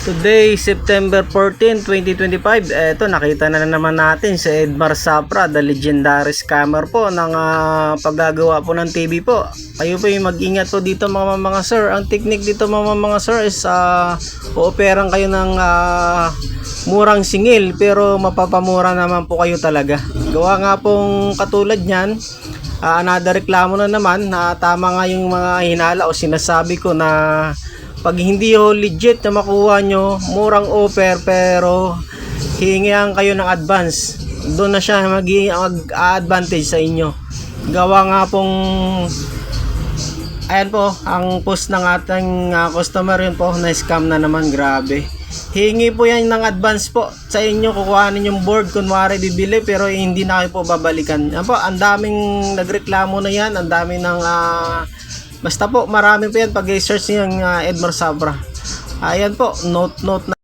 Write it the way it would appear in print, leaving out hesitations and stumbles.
Today, September 14, 2025. Eto, nakita na naman natin si Edmar Sapra, the legendary scammer po ng paggagawa po ng TV po. Kayo po yung mag-ingat po dito mga sir. Ang technique dito mga sir is ooperan kayo ng murang singil pero mapapamura naman po kayo talaga. Gawa nga pong katulad nyan, another reklamo na naman na tama nga yung mga hinala o sinasabi ko na pag hindi ho legit na makuha nyo murang offer pero hihingihan kayo ng advance, doon na siya mag-advantage sa inyo. Gawa nga pong ayan po ang post ng ating customer, yun po na scam na naman. Grabe, hihingi po yan ng advance po sa inyo, kukuhanin yung board kunwari bibili pero hindi na kayo po babalikan. Yan po, ang daming nagreklamo na yan, ang daming ng basta po marami po yan pag i-search niyo yung Edmar Sapra. Ayan po, note na